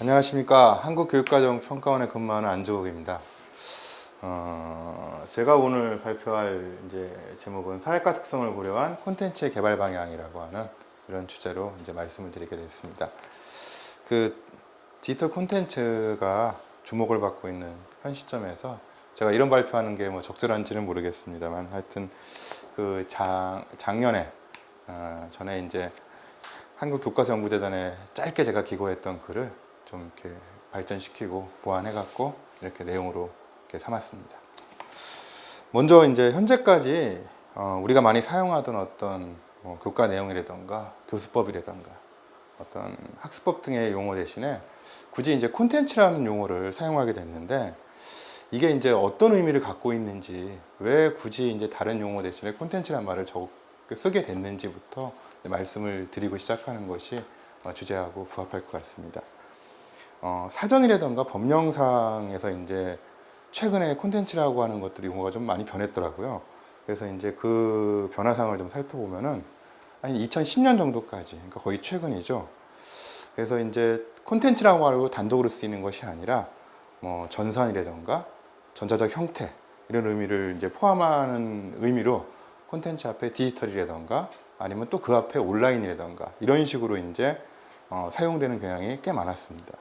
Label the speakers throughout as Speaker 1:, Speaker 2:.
Speaker 1: 안녕하십니까. 한국교육과정평가원에 근무하는 안주옥입니다. 제가 오늘 발표할 제목은 사회과 특성을 고려한 콘텐츠의 개발 방향이라고 하는 이런 주제로 말씀을 드리게 됐습니다. 그 디지털 콘텐츠가 주목을 받고 있는 현 시점에서 제가 이런 발표하는 게 적절한지는 모르겠습니다만, 하여튼 그 작년에 전에 한국교과서연구재단에 짧게 제가 기고했던 글을 좀 이렇게 발전시키고 보완해갖고 이렇게 내용으로 이렇게 삼았습니다. 먼저 현재까지 우리가 많이 사용하던 어떤 교과 내용이라던가 교수법이라던가 어떤 학습법 등의 용어 대신에 굳이 콘텐츠라는 용어를 사용하게 됐는데, 이게 어떤 의미를 갖고 있는지, 왜 굳이 다른 용어 대신에 콘텐츠라는 말을 쓰게 됐는지부터 말씀을 드리고 시작하는 것이 주제하고 부합할 것 같습니다. 사전이라던가 법령상에서 최근에 콘텐츠라고 하는 것들이 용어가 좀 많이 변했더라고요. 그래서 그 변화상을 좀 살펴보면은 한 2010년 정도까지, 그러니까 거의 최근이죠. 그래서 콘텐츠라고 하고 단독으로 쓰이는 것이 아니라 전산이라던가 전자적 형태, 이런 의미를 포함하는 의미로 콘텐츠 앞에 디지털이라던가 아니면 또 그 앞에 온라인이라던가 이런 식으로 사용되는 경향이 꽤 많았습니다.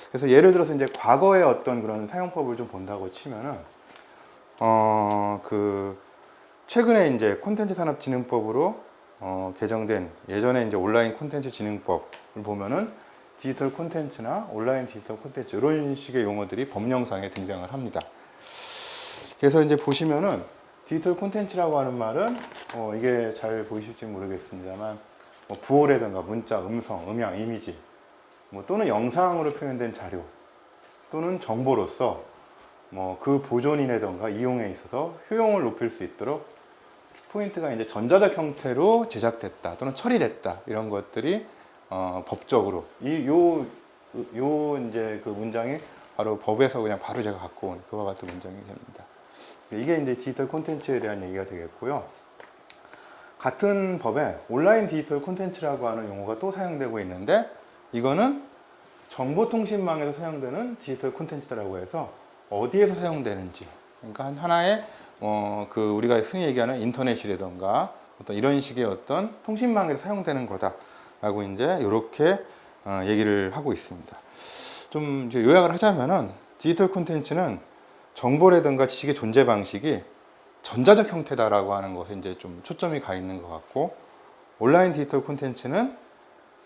Speaker 1: 그래서 예를 들어서 과거의 어떤 그런 사용법을 좀 본다고 치면은 최근에 콘텐츠 산업진흥법으로 개정된 예전에 온라인 콘텐츠 진흥법을 보면은 디지털 콘텐츠나 온라인 디지털 콘텐츠 이런 식의 용어들이 법령상에 등장을 합니다. 그래서 보시면은 디지털 콘텐츠라고 하는 말은 이게 잘 보이실지 모르겠습니다만 부호라든가 문자, 음성, 음향, 이미지 또는 영상으로 표현된 자료 또는 정보로서 그 보존이라든가 이용에 있어서 효용을 높일 수 있도록 포인트가 전자적 형태로 제작됐다 또는 처리됐다, 이런 것들이 법적으로 그 문장이 바로 법에서 그냥 바로 제가 갖고 온 그와 같은 문장이 됩니다. 이게 디지털 콘텐츠에 대한 얘기가 되겠고요. 같은 법에 온라인 디지털 콘텐츠라고 하는 용어가 또 사용되고 있는데, 이거는 정보통신망에서 사용되는 디지털 콘텐츠라고 해서 어디에서 사용되는지, 그러니까 하나의 우리가 흔히 얘기하는 인터넷이라던가 어떤 이런 식의 어떤 통신망에서 사용되는 거다라고 이렇게 얘기를 하고 있습니다. 좀 요약을 하자면은 디지털 콘텐츠는 정보라든가 지식의 존재 방식이 전자적 형태다라고 하는 것에 좀 초점이 가 있는 것 같고, 온라인 디지털 콘텐츠는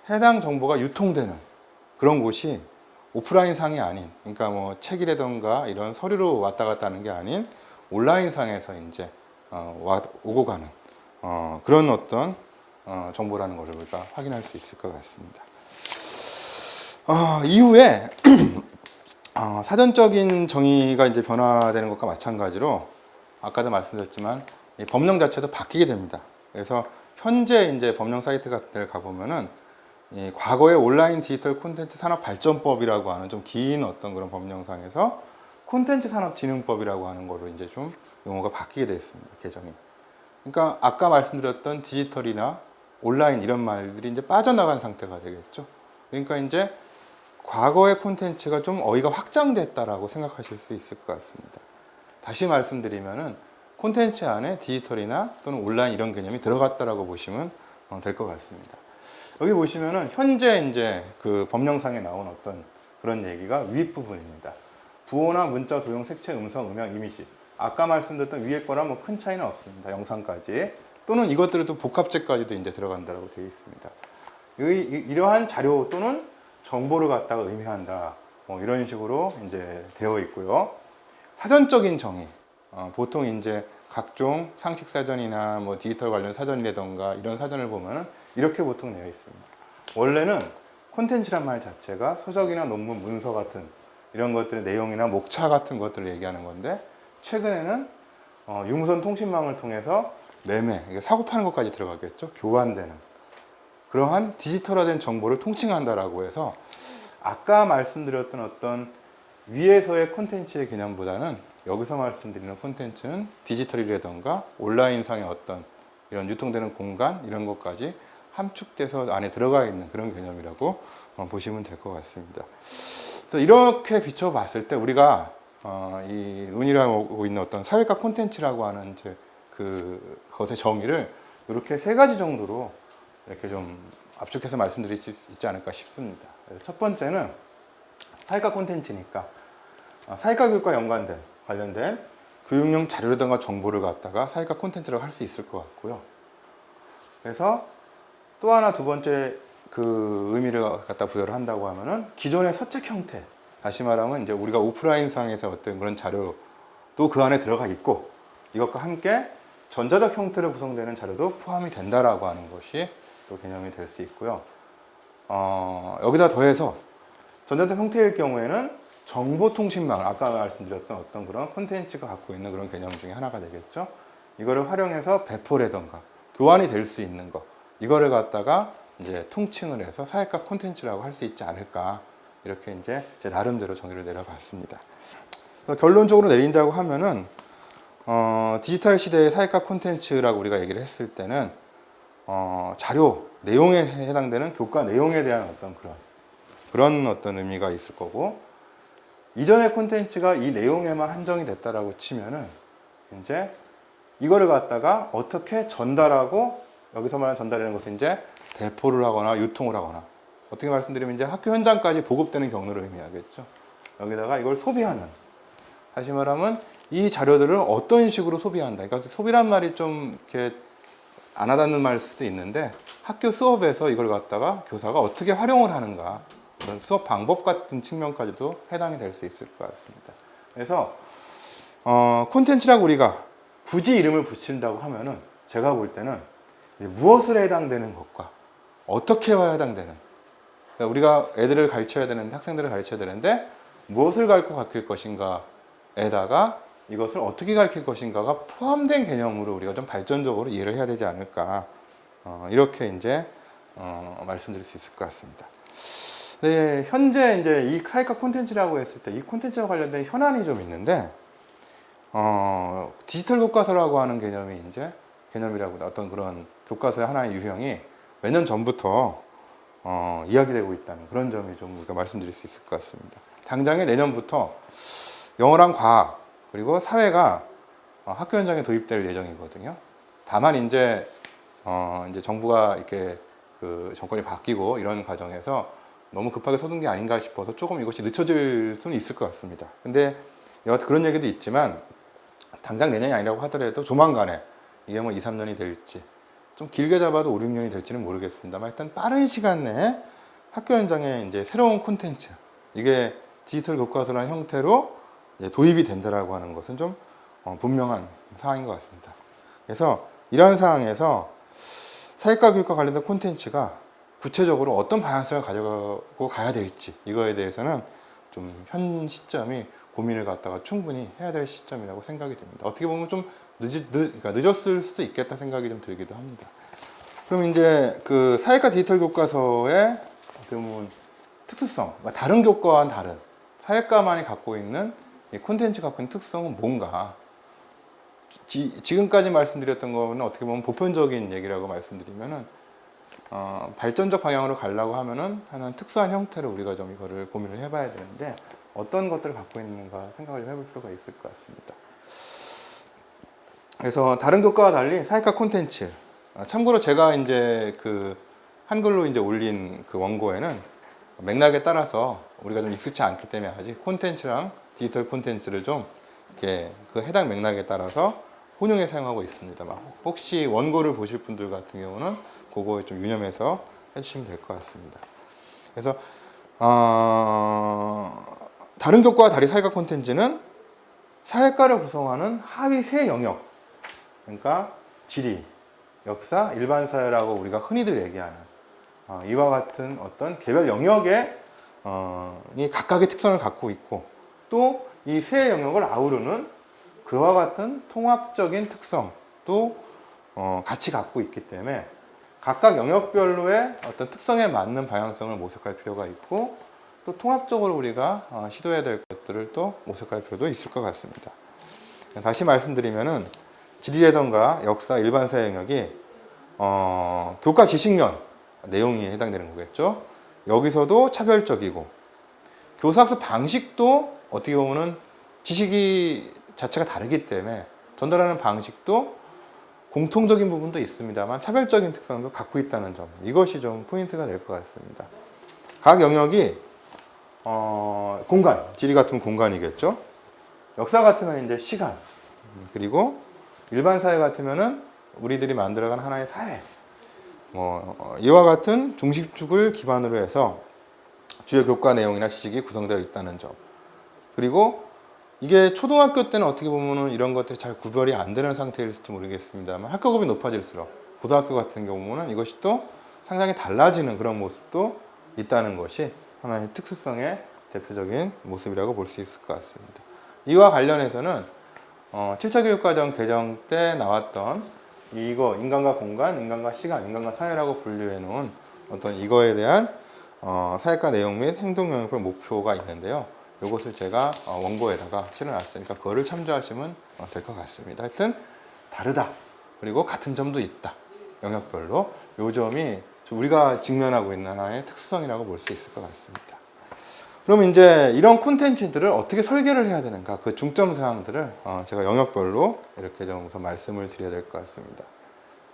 Speaker 1: 해당 정보가 유통되는 그런 곳이 오프라인 상이 아닌, 그러니까 책이라던가 이런 서류로 왔다 갔다 하는 게 아닌 온라인 상에서 오고 가는 그런 어떤 정보라는 것을 우리가 확인할 수 있을 것 같습니다. 이후에 사전적인 정의가 변화되는 것과 마찬가지로 아까도 말씀드렸지만 이 법령 자체도 바뀌게 됩니다. 그래서 현재 법령 사이트 같은 데 가보면은 이 과거의 온라인 디지털 콘텐츠 산업 발전법이라고 하는 좀 긴 어떤 그런 법령상에서 콘텐츠 산업 진흥법이라고 하는 거로 좀 용어가 바뀌게 되어 있습니다. 개정이. 그러니까 아까 말씀드렸던 디지털이나 온라인 이런 말들이 빠져나간 상태가 되겠죠. 그러니까 과거의 콘텐츠가 좀 어휘가 확장됐다라고 생각하실 수 있을 것 같습니다. 다시 말씀드리면은 콘텐츠 안에 디지털이나 또는 온라인 이런 개념이 들어갔다라고 보시면 될 것 같습니다. 여기 보시면은 현재 그 법령상에 나온 어떤 그런 얘기가 윗부분입니다. 부호나 문자, 도형, 색채, 음성, 음향, 이미지. 아까 말씀드렸던 위에 거랑 큰 차이는 없습니다. 영상까지. 또는 이것들은 또 복합제까지도 들어간다라고 되어 있습니다. 이러한 자료 또는 정보를 갖다가 의미한다. 이런 식으로 되어 있고요. 사전적인 정의. 보통 각종 상식 사전이나 디지털 관련 사전이라던가 이런 사전을 보면은 이렇게 보통 되어 있습니다. 원래는 콘텐츠란 말 자체가 서적이나 논문, 문서 같은 이런 것들의 내용이나 목차 같은 것들을 얘기하는 건데, 최근에는 유무선 통신망을 통해서 매매, 사고 파는 것까지 들어가겠죠. 교환되는 그러한 디지털화된 정보를 통칭한다라고 해서 아까 말씀드렸던 어떤 위에서의 콘텐츠의 개념보다는 여기서 말씀드리는 콘텐츠는 디지털이라던가 온라인상의 어떤 이런 유통되는 공간 이런 것까지 함축돼서 안에 들어가 있는 그런 개념이라고 보시면 될 것 같습니다. 그래서 이렇게 비춰봤을 때 우리가 이 논의하고 있는 어떤 사회과 콘텐츠라고 하는 이제 그것의 정의를 이렇게 세 가지 정도로 이렇게 좀 압축해서 말씀드릴 수 있지 않을까 싶습니다. 첫 번째는 사회과 콘텐츠니까 사회과 교육과 관련된 교육용 자료라든가 정보를 갖다가 사회과 콘텐츠라고 할 수 있을 것 같고요. 그래서 또 하나 두 번째 그 의미를 갖다 부여를 한다고 하면은 기존의 서책 형태, 다시 말하면 이제 우리가 오프라인 상에서 어떤 그런 자료도 그 안에 들어가 있고 이것과 함께 전자적 형태로 구성되는 자료도 포함이 된다라고 하는 것이 또 개념이 될 수 있고요. 여기다 더해서 전자적 형태일 경우에는 정보통신망, 아까 말씀드렸던 어떤 그런 콘텐츠가 갖고 있는 그런 개념 중에 하나가 되겠죠. 이거를 활용해서 배포라든가 교환이 될 수 있는 거, 이거를 갖다가 이제 통칭을 해서 사회과 콘텐츠라고 할 수 있지 않을까, 이렇게 이제 제 나름대로 정의를 내려봤습니다. 그래서 결론적으로 내린다고 하면은 디지털 시대의 사회과 콘텐츠라고 우리가 얘기를 했을 때는 자료 내용에 해당되는 교과 내용에 대한 그런 어떤 의미가 있을 거고, 이전의 콘텐츠가 이 내용에만 한정이 됐다라고 치면은 이제 이거를 갖다가 어떻게 전달하고, 여기서 말하는 전달이라는 것은 이제 배포를 하거나 유통을 하거나, 어떻게 말씀드리면 이제 학교 현장까지 보급되는 경로를 의미하겠죠. 여기다가 이걸 소비하는, 다시 말하면 이 자료들을 어떤 식으로 소비한다. 그러니까 소비란 말이 좀 이렇게 안 와닿는 말일 수도 있는데, 학교 수업에서 이걸 갖다가 교사가 어떻게 활용을 하는가, 그런 수업 방법 같은 측면까지도 해당이 될 수 있을 것 같습니다. 그래서 콘텐츠라고 우리가 굳이 이름을 붙인다고 하면은 제가 볼 때는 무엇을 해당되는 것과 어떻게 해당되는, 그러니까 우리가 애들을 가르쳐야 되는데, 학생들을 가르쳐야 되는데 무엇을 가르칠 것인가에다가 이것을 어떻게 가르칠 것인가가 포함된 개념으로 우리가 좀 발전적으로 이해를 해야 되지 않을까, 이렇게 이제 말씀드릴 수 있을 것 같습니다. 네, 현재 이제 이 사회과 콘텐츠라고 했을 때 이 콘텐츠와 관련된 현안이 좀 있는데, 디지털 교과서라고 하는 개념이라고 어떤 그런 교과서의 하나의 유형이 몇 년 전부터 이야기되고 있다는 그런 점이 좀 우리가 말씀드릴 수 있을 것 같습니다. 당장에 내년부터 영어랑 과학 그리고 사회가 학교 현장에 도입될 예정이거든요. 다만 이제 정부가 이렇게 그 정권이 바뀌고 이런 과정에서 너무 급하게 서둔 게 아닌가 싶어서 조금 이것이 늦춰질 수는 있을 것 같습니다. 근데 여하튼 그런 얘기도 있지만, 당장 내년이 아니라고 하더라도 조만간에 이게 뭐 2, 3년이 될지, 좀 길게 잡아도 5, 6년이 될지는 모르겠습니다만, 일단 빠른 시간 내에 학교 현장에 이제 새로운 콘텐츠, 이게 디지털 교과서라는 형태로 도입이 된다라고 하는 것은 좀 분명한 상황인 것 같습니다. 그래서 이러한 상황에서 사회과 교육과 관련된 콘텐츠가 구체적으로 어떤 방향성을 가져가고 가야 될지, 이거에 대해서는 좀 현 시점이 고민을 갖다가 충분히 해야 될 시점이라고 생각이 됩니다. 어떻게 보면 좀 그러니까 늦었을 수도 있겠다 생각이 좀 들기도 합니다. 그럼 이제 그 사회과 디지털 교과서의 어떻게 보면 특수성, 그러니까 다른 교과와는 다른 사회과만이 갖고 있는 이 콘텐츠 갖고 있는 특성은 뭔가, 지금까지 말씀드렸던 거는 어떻게 보면 보편적인 얘기라고 말씀드리면은, 발전적 방향으로 가려고 하면은 하는 특수한 형태로 우리가 좀 이거를 고민을 해봐야 되는데, 어떤 것들을 갖고 있는가 생각을 좀 해볼 필요가 있을 것 같습니다. 그래서 다른 교과와 달리 사회과 콘텐츠, 참고로 제가 이제 그 한글로 이제 올린 그 원고에는 맥락에 따라서 우리가 좀 익숙치 않기 때문에 아직 콘텐츠랑 디지털 콘텐츠를 좀 이렇게 그 해당 맥락에 따라서 혼용해 사용하고 있습니다만, 혹시 원고를 보실 분들 같은 경우는 그거에 좀 유념해서 해주시면 될 것 같습니다. 그래서 다른 교과와 달리 사회과 콘텐츠는 사회과를 구성하는 하위 세 영역, 그러니까 지리, 역사, 일반사회라고 우리가 흔히들 얘기하는 이와 같은 어떤 개별 영역에 이 각각의 특성을 갖고 있고, 또 이 세 영역을 아우르는 그와 같은 통합적인 특성도 같이 갖고 있기 때문에 각각 영역별로의 어떤 특성에 맞는 방향성을 모색할 필요가 있고, 또 통합적으로 우리가 시도해야 될 것들을 또 모색할 필요도 있을 것 같습니다. 다시 말씀드리면은 지리라던가 역사, 일반사회 영역이 교과 지식면, 내용이 해당되는 거겠죠. 여기서도 차별적이고 교사학습 방식도 어떻게 보면은 지식이 자체가 다르기 때문에 전달하는 방식도 공통적인 부분도 있습니다만 차별적인 특성도 갖고 있다는 점, 이것이 좀 포인트가 될 것 같습니다. 각 영역이 공간, 지리 같으면 공간이겠죠. 역사 같으면 이제 시간, 그리고 일반 사회 같으면은 우리들이 만들어간 하나의 사회. 이와 같은 중심축을 기반으로 해서 주요 교과 내용이나 지식이 구성되어 있다는 점. 그리고 이게 초등학교 때는 어떻게 보면은 이런 것들이 잘 구별이 안 되는 상태일지 모르겠습니다만 학교급이 높아질수록 고등학교 같은 경우는 이것이 또 상당히 달라지는 그런 모습도 있다는 것이 하나의 특수성의 대표적인 모습이라고 볼 수 있을 것 같습니다. 이와 관련해서는 7차 교육과정 개정 때 나왔던 이거 인간과 공간, 인간과 시간, 인간과 사회라고 분류해 놓은 어떤 이거에 대한 사회과 내용 및 행동 영역별 목표가 있는데요. 이것을 제가 원고에다가 실어놨으니까 그거를 참조하시면 될 것 같습니다. 하여튼 다르다. 그리고 같은 점도 있다. 영역별로. 이 점이 우리가 직면하고 있는 하나의 특수성이라고 볼 수 있을 것 같습니다. 그럼 이제 이런 콘텐츠들을 어떻게 설계를 해야 되는가, 그 중점 사항들을 제가 영역별로 이렇게 좀 우선 말씀을 드려야 될 것 같습니다.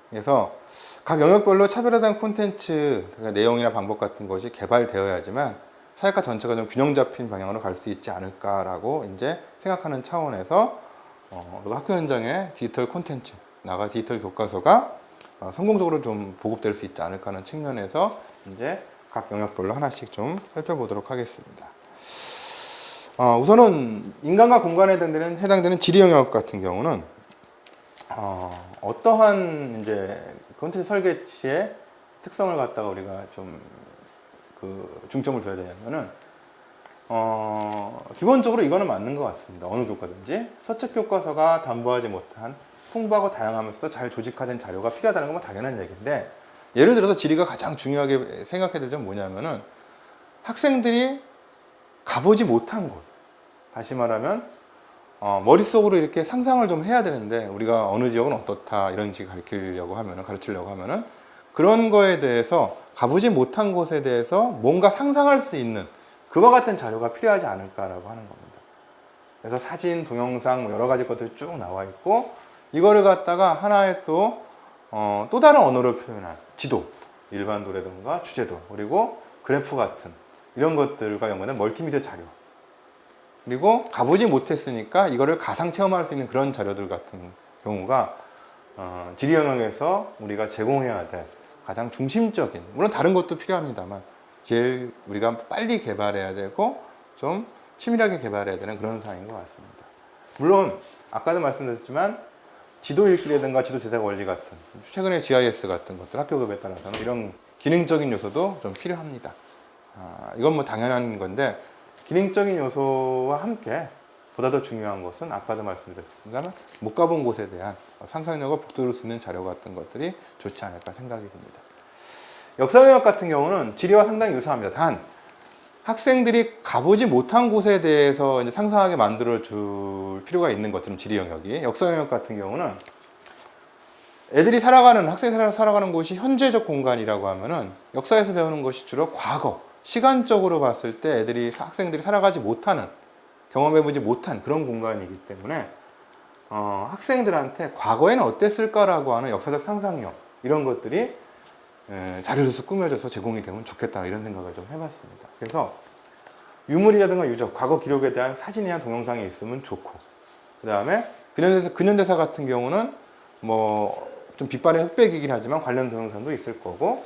Speaker 1: 그래서 각 영역별로 차별화된 콘텐츠 내용이나 방법 같은 것이 개발되어야지만 사회과 전체가 좀 균형 잡힌 방향으로 갈 수 있지 않을까라고 이제 생각하는 차원에서 학교 현장에 디지털 콘텐츠, 나아가 디지털 교과서가 성공적으로 좀 보급될 수 있지 않을까 하는 측면에서 이제 각 영역별로 하나씩 좀 살펴보도록 하겠습니다. 우선은 인간과 공간에 해당되는 지리 영역 같은 경우는 어떠한 이제 콘텐츠 설계 시의 특성을 갖다가 우리가 좀 중점을 둬야 되냐면은 기본적으로 이거는 맞는 것 같습니다. 어느 교과든지 서책 교과서가 담보하지 못한 풍부하고 다양하면서 잘 조직화된 자료가 필요하다는 건 당연한 얘기인데, 예를 들어서 지리가 가장 중요하게 생각해야 될 점은 뭐냐면은 학생들이 가보지 못한 곳, 다시 말하면 머릿속으로 이렇게 상상을 좀 해야 되는데, 우리가 어느 지역은 어떻다 이런 지 가르치려고 하면은 그런 거에 대해서 가보지 못한 곳에 대해서 뭔가 상상할 수 있는 그와 같은 자료가 필요하지 않을까라고 하는 겁니다. 그래서 사진, 동영상 여러 가지 것들이 쭉 나와 있고, 이거를 갖다가 하나의 또 다른 언어로 표현한 지도, 일반도라든가 주제도, 그리고 그래프 같은 이런 것들과 연관된 멀티미디어 자료, 그리고 가보지 못했으니까 이거를 가상 체험할 수 있는 그런 자료들 같은 경우가 지리 영역에서 우리가 제공해야 될 가장 중심적인, 물론 다른 것도 필요합니다만 제일 우리가 빨리 개발해야 되고 좀 치밀하게 개발해야 되는 그런 사항인 것 같습니다. 물론 아까도 말씀드렸지만 지도 읽기라든가 지도 제작 원리 같은, 최근에 GIS 같은 것들 학교급에 따라서는 이런 기능적인 요소도 좀 필요합니다. 이건 뭐 당연한 건데, 기능적인 요소와 함께 보다 더 중요한 것은 아까도 말씀드렸습니다만 못 가본 곳에 대한 상상력을 북돋을 수 있는 자료 같은 것들이 좋지 않을까 생각이 듭니다. 역사 영역 같은 경우는 지리와 상당히 유사합니다. 단 학생들이 가보지 못한 곳에 대해서 이제 상상하게 만들어 줄 필요가 있는 것처럼 지리 영역이, 역사 영역 같은 경우는 학생이 살아가는 곳이 현재적 공간이라고 하면은 역사에서 배우는 것이 주로 과거, 시간적으로 봤을 때 학생들이 살아가지 못하는, 경험해보지 못한 그런 공간이기 때문에 학생들한테 과거에는 어땠을까라고 하는 역사적 상상력, 이런 것들이 자료로서 꾸며져서 제공이 되면 좋겠다, 이런 생각을 좀 해봤습니다. 그래서 유물이라든가 유적, 과거 기록에 대한 사진이나 동영상이 있으면 좋고, 그 다음에 근현대사 같은 경우는 뭐 좀 빛발의 흑백이긴 하지만 관련 동영상도 있을 거고,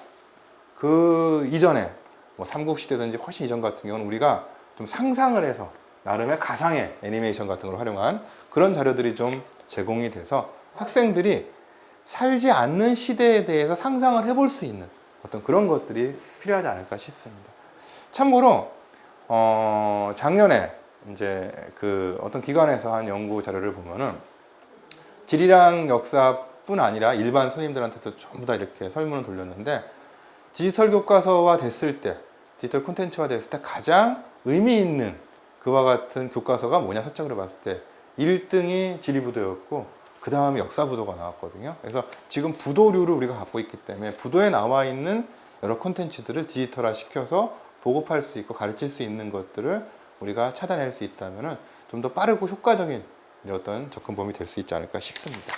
Speaker 1: 그 이전에 뭐 삼국시대든지 훨씬 이전 같은 경우는 우리가 좀 상상을 해서 나름의 가상의 애니메이션 같은 걸 활용한 그런 자료들이 좀 제공이 돼서 학생들이 살지 않는 시대에 대해서 상상을 해볼 수 있는 어떤 그런 것들이 필요하지 않을까 싶습니다. 참고로 작년에 이제 어떤 기관에서 한 연구 자료를 보면은 지리랑 역사뿐 아니라 일반 스님들한테도 전부 다 이렇게 설문을 돌렸는데, 디지털 교과서화 됐을 때, 디지털 콘텐츠화 됐을 때 가장 의미 있는 그와 같은 교과서가 뭐냐 서적으로 봤을 때 1등이 지리부도였고 그 다음에 역사부도가 나왔거든요. 그래서 지금 부도류를 우리가 갖고 있기 때문에 부도에 나와 있는 여러 콘텐츠들을 디지털화 시켜서 보급할 수 있고 가르칠 수 있는 것들을 우리가 찾아낼 수 있다면 좀 더 빠르고 효과적인 어떤 접근법이 될 수 있지 않을까 싶습니다.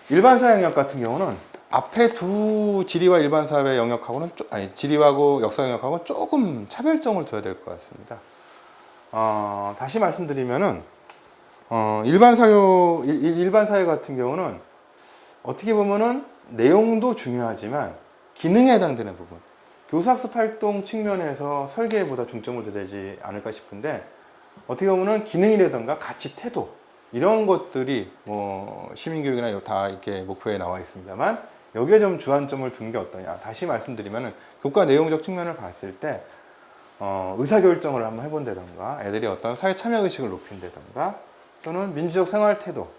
Speaker 1: 일반사 영역 같은 경우는 앞에 두 지리와 일반사회 영역하고는 지리하고 역사 영역하고는 조금 차별점을 둬야 될 것 같습니다. 다시 말씀드리면은 일반사회 같은 경우는 어떻게 보면은 내용도 중요하지만 기능에 해당되는 부분, 교수학습 활동 측면에서 설계보다 중점을 둬야 되지 않을까 싶은데, 어떻게 보면은 기능이라든가 가치, 태도 이런 것들이 뭐 시민교육이나 다 이렇게 목표에 나와 있습니다만, 여기에 좀 주안점을 둔 게 어떠냐. 다시 말씀드리면은 교과 내용적 측면을 봤을 때 의사결정을 한번 해본다던가, 애들이 어떤 사회 참여 의식을 높인다던가, 또는 민주적 생활 태도,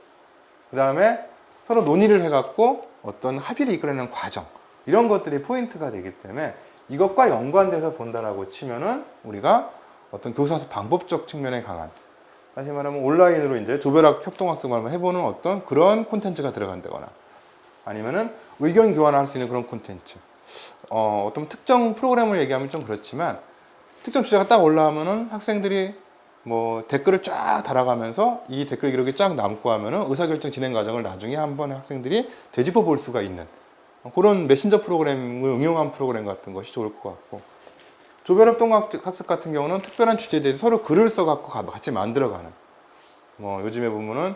Speaker 1: 그 다음에 서로 논의를 해갖고 어떤 합의를 이끌어내는 과정, 이런 것들이 포인트가 되기 때문에 이것과 연관돼서 본다라고 치면은 우리가 어떤 교사학습 방법적 측면에 강한, 다시 말하면 온라인으로 이제 조별학 협동학습을 한번 해보는 어떤 그런 콘텐츠가 들어간다거나, 아니면은 의견 교환할 수 있는 그런 콘텐츠, 어떤 특정 프로그램을 얘기하면 좀 그렇지만 특정 주제가 딱 올라오면은 학생들이 뭐 댓글을 쫙 달아가면서 이 댓글 기록이 쫙 남고 하면은 의사결정 진행 과정을 나중에 한번 학생들이 되짚어 볼 수가 있는 그런 메신저 프로그램을 응용한 프로그램 같은 것이 좋을 것 같고, 조별협동학습 같은 경우는 특별한 주제에 대해서 서로 글을 써갖고 같이 만들어가는, 뭐 요즘에 보면은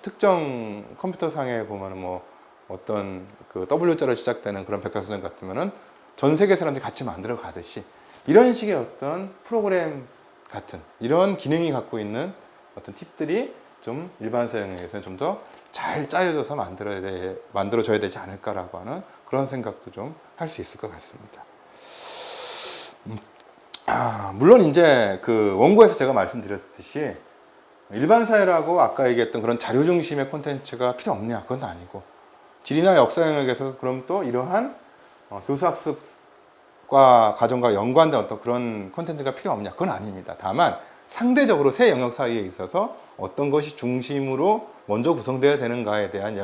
Speaker 1: 특정 컴퓨터상에 보면은 뭐 어떤 그 W자로 시작되는 그런 백과사전 같으면은 전 세계 사람들이 같이 만들어 가듯이 이런 식의 어떤 프로그램 같은 이런 기능이 갖고 있는 어떤 팁들이 좀 일반사 영역에서는 좀 더 잘 짜여져서 만들어져야 되지 않을까라고 하는 그런 생각도 좀 할 수 있을 것 같습니다. 물론 이제 그 원고에서 제가 말씀드렸듯이 일반사회라고 아까 얘기했던 그런 자료 중심의 콘텐츠가 필요 없냐, 그건 아니고, 지리나 역사 영역에서 그럼 또 이러한 교수학습과 과정과 연관된 어떤 그런 콘텐츠가 필요 없냐, 그건 아닙니다. 다만 상대적으로 세 영역 사이에 있어서 어떤 것이 중심으로 먼저 구성되어야 되는가에 대한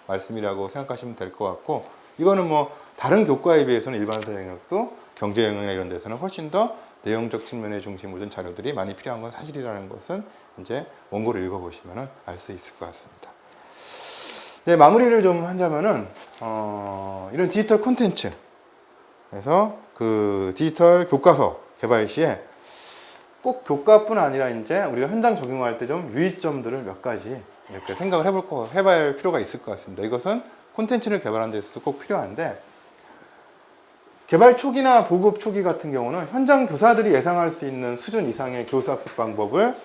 Speaker 1: 말씀이라고 생각하시면 될 것 같고, 이거는 뭐 다른 교과에 비해서는 일반사 영역도 경제 영역이나 이런 데서는 훨씬 더 내용적 측면의 중심으로 둔 자료들이 많이 필요한 건 사실이라는 것은 이제 원고를 읽어보시면 알 수 있을 것 같습니다. 네, 마무리를 좀 하자면은 이런 디지털 콘텐츠, 그래서 그 디지털 교과서 개발 시에 꼭 교과뿐 아니라 이제 우리가 현장 적용할 때 좀 유의점들을 몇 가지 이렇게 생각을 해봐야 필요가 있을 것 같습니다. 이것은 콘텐츠를 개발하는 데 있어서 꼭 필요한데, 개발 초기나 보급 초기 같은 경우는 현장 교사들이 예상할 수 있는 수준 이상의 교수학습 방법을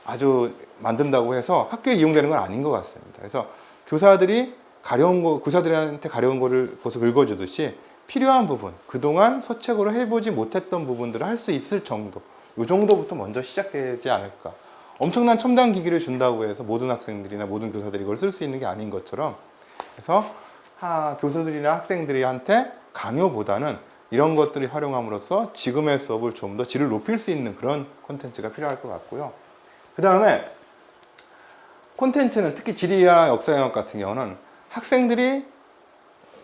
Speaker 1: 아주 만든다고 해서 학교에 이용되는 건 아닌 것 같습니다. 그래서 교사들한테 가려운 거를 계속 읽어주듯이 필요한 부분, 그동안 서책으로 해보지 못했던 부분들을 할 수 있을 정도, 이 정도부터 먼저 시작되지 않을까. 엄청난 첨단 기기를 준다고 해서 모든 학생들이나 모든 교사들이 이걸 쓸 수 있는 게 아닌 것처럼, 그래서 교수들이나 학생들한테 강요보다는 이런 것들을 활용함으로써 지금의 수업을 좀 더 질을 높일 수 있는 그런 콘텐츠가 필요할 것 같고요. 그 다음에 콘텐츠는 특히 지리와 역사 영역 같은 경우는 학생들이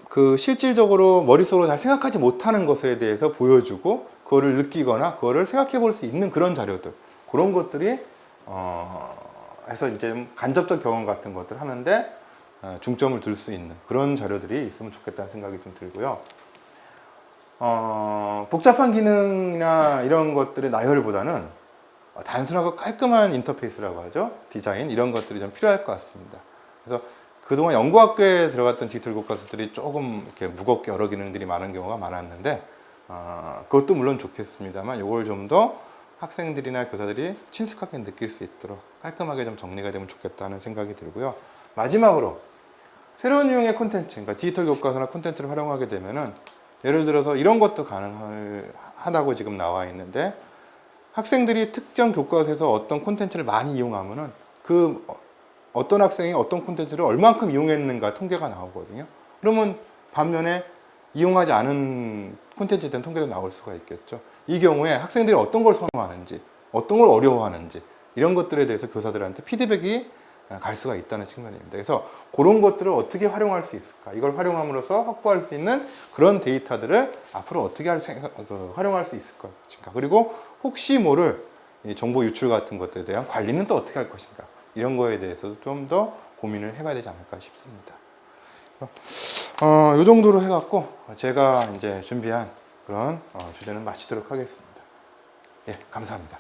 Speaker 1: 그 실질적으로 머릿속으로 잘 생각하지 못하는 것에 대해서 보여주고 그거를 느끼거나 그거를 생각해 볼 수 있는 그런 자료들, 그런 것들이 해서 이제 간접적 경험 같은 것들 하는데 중점을 둘 수 있는 그런 자료들이 있으면 좋겠다는 생각이 좀 들고요. 복잡한 기능이나 이런 것들의 나열보다는 단순하고 깔끔한 인터페이스라고 하죠. 디자인, 이런 것들이 좀 필요할 것 같습니다. 그래서 그동안 연구학교에 들어갔던 디지털 교과서들이 조금 이렇게 무겁게 여러 기능들이 많은 경우가 많았는데, 그것도 물론 좋겠습니다만 이걸 좀 더 학생들이나 교사들이 친숙하게 느낄 수 있도록 깔끔하게 좀 정리가 되면 좋겠다는 생각이 들고요. 마지막으로 새로운 유형의 콘텐츠, 그러니까 디지털 교과서나 콘텐츠를 활용하게 되면은 예를 들어서 이런 것도 가능하다고 지금 나와 있는데, 학생들이 특정 교과서에서 어떤 콘텐츠를 많이 이용하면은 그 어떤 학생이 어떤 콘텐츠를 얼만큼 이용했는가 통계가 나오거든요. 그러면 반면에 이용하지 않은 콘텐츠에 대한 통계도 나올 수가 있겠죠. 이 경우에 학생들이 어떤 걸 선호하는지, 어떤 걸 어려워하는지, 이런 것들에 대해서 교사들한테 피드백이 갈 수가 있다는 측면입니다. 그래서 그런 것들을 어떻게 활용할 수 있을까? 이걸 활용함으로써 확보할 수 있는 그런 데이터들을 앞으로 어떻게 활용할 수 있을 것인가? 그리고 혹시 모를 이 정보 유출 같은 것들에 대한 관리는 또 어떻게 할 것인가? 이런 거에 대해서도 좀 더 고민을 해봐야 되지 않을까 싶습니다. 이 정도로 해갖고 제가 이제 준비한 그런 주제는 마치도록 하겠습니다. 예, 감사합니다.